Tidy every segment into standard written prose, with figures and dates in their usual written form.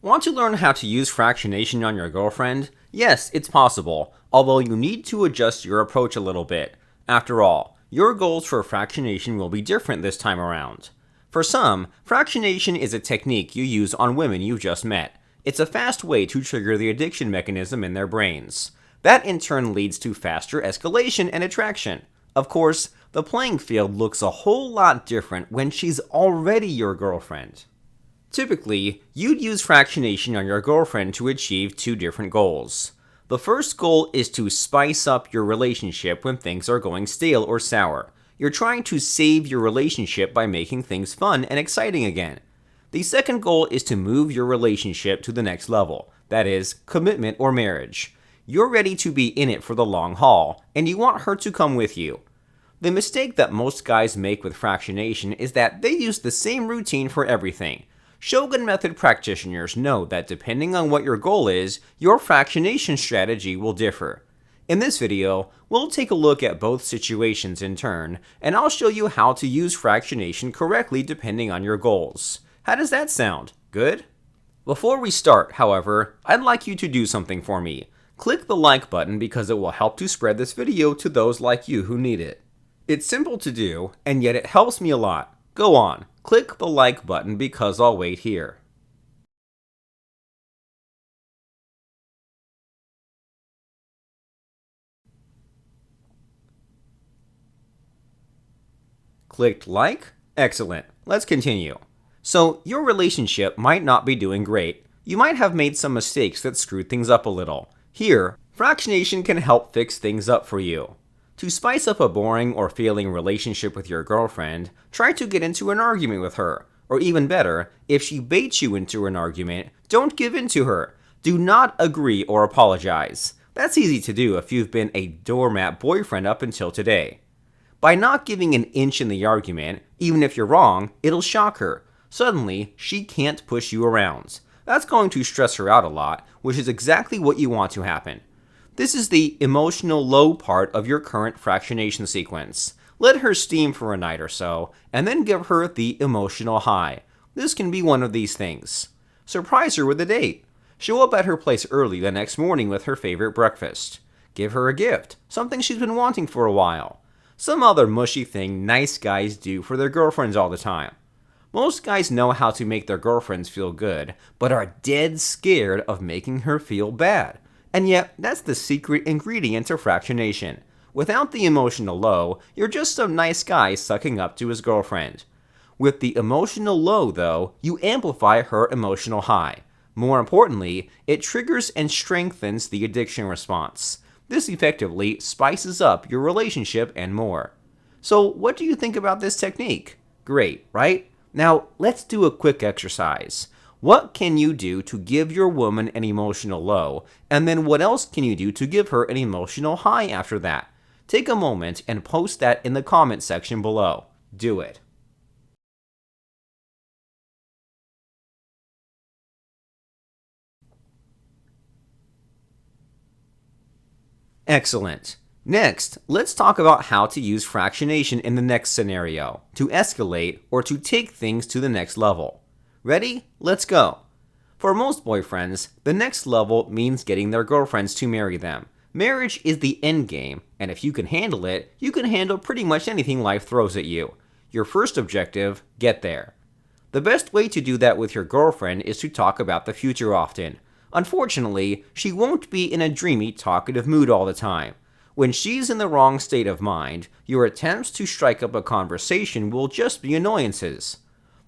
Want to learn how to use fractionation on your girlfriend? Yes, it's possible, although you need to adjust your approach a little bit. After all, your goals for fractionation will be different this time around. For some, fractionation is a technique you use on women you just met. It's a fast way to trigger the addiction mechanism in their brains. That in turn leads to faster escalation and attraction. Of course, the playing field looks a whole lot different when she's already your girlfriend. Typically, you'd use fractionation on your girlfriend to achieve two different goals. The first goal is to spice up your relationship when things are going stale or sour. You're trying to save your relationship by making things fun and exciting again. The second goal is to move your relationship to the next level, that is, commitment or marriage. You're ready to be in it for the long haul, and you want her to come with you. The mistake that most guys make with fractionation is that they use the same routine for everything. Shogun method practitioners know that depending on what your goal is, your fractionation strategy will differ. In this video, we'll take a look at both situations in turn, and I'll show you how to use fractionation correctly depending on your goals. How does that sound? Good? Before we start, however, I'd like you to do something for me. Click the like button because it will help to spread this video to those like you who need it. It's simple to do, and yet it helps me a lot. Go on, click the like button because I'll wait here. Clicked like? Excellent. Let's continue. So, your relationship might not be doing great. You might have made some mistakes that screwed things up a little. Here, fractionation can help fix things up for you. To spice up a boring or failing relationship with your girlfriend, try to get into an argument with her. Or even better, if she baits you into an argument, don't give in to her. Do not agree or apologize. That's easy to do if you've been a doormat boyfriend up until today. By not giving an inch in the argument, even if you're wrong, it'll shock her. Suddenly, she can't push you around. That's going to stress her out a lot, which is exactly what you want to happen. This is the emotional low part of your current fractionation sequence. Let her steam for a night or so, and then give her the emotional high. This can be one of these things. Surprise her with a date. Show up at her place early the next morning with her favorite breakfast. Give her a gift, something she's been wanting for a while. Some other mushy thing nice guys do for their girlfriends all the time. Most guys know how to make their girlfriends feel good, but are dead scared of making her feel bad. And yet, that's the secret ingredient to fractionation. Without the emotional low, you're just some nice guy sucking up to his girlfriend. With the emotional low, though, you amplify her emotional high. More importantly, it triggers and strengthens the addiction response. This effectively spices up your relationship and more. So, what do you think about this technique? Great, right? Now, let's do a quick exercise. What can you do to give your woman an emotional low, and then what else can you do to give her an emotional high after that? Take a moment and post that in the comment section below. Do it. Excellent. Next, let's talk about how to use fractionation in the next scenario, to escalate or to take things to the next level. Ready? Let's go. For most boyfriends, the next level means getting their girlfriends to marry them. Marriage is the end game, and if you can handle it, you can handle pretty much anything life throws at you. Your first objective, get there. The best way to do that with your girlfriend is to talk about the future often. Unfortunately, she won't be in a dreamy, talkative mood all the time. When she's in the wrong state of mind, your attempts to strike up a conversation will just be annoyances.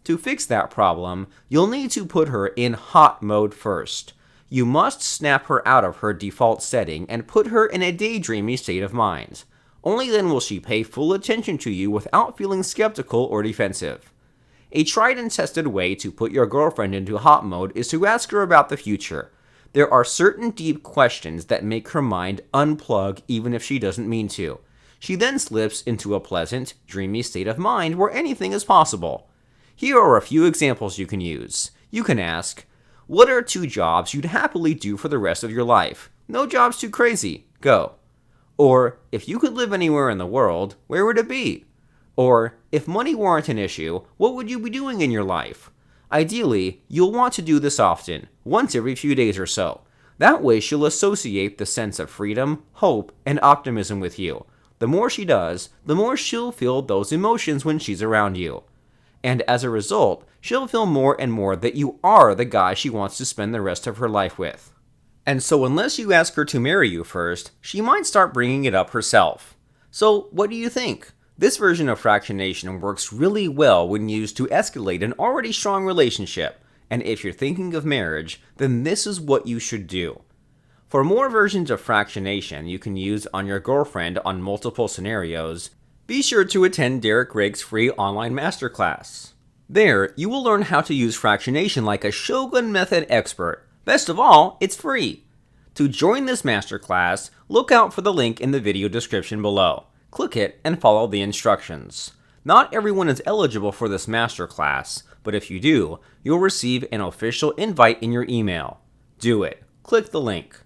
To fix that problem, you'll need to put her in hot mode first. You must snap her out of her default setting and put her in a daydreamy state of mind. Only then will she pay full attention to you without feeling skeptical or defensive. A tried and tested way to put your girlfriend into hot mode is to ask her about the future. There are certain deep questions that make her mind unplug even if she doesn't mean to. She then slips into a pleasant, dreamy state of mind where anything is possible. Here are a few examples you can use. You can ask, what are 2 jobs you'd happily do for the rest of your life? No jobs too crazy. Go. Or, if you could live anywhere in the world, where would it be? Or, if money weren't an issue, what would you be doing in your life? Ideally, you'll want to do this often, once every few days or so. That way she'll associate the sense of freedom, hope, and optimism with you. The more she does, the more she'll feel those emotions when she's around you. And as a result, she'll feel more and more that you are the guy she wants to spend the rest of her life with. And so unless you ask her to marry you first, she might start bringing it up herself. So what do you think? This version of fractionation works really well when used to escalate an already strong relationship, and if you're thinking of marriage, then this is what you should do. For more versions of fractionation you can use on your girlfriend on multiple scenarios, be sure to attend Derek Rake's free online masterclass. There, you will learn how to use fractionation like a Shogun method expert. Best of all, it's free. To join this masterclass, look out for the link in the video description below. Click it and follow the instructions. Not everyone is eligible for this masterclass, but if you do, you'll receive an official invite in your email. Do it. Click the link.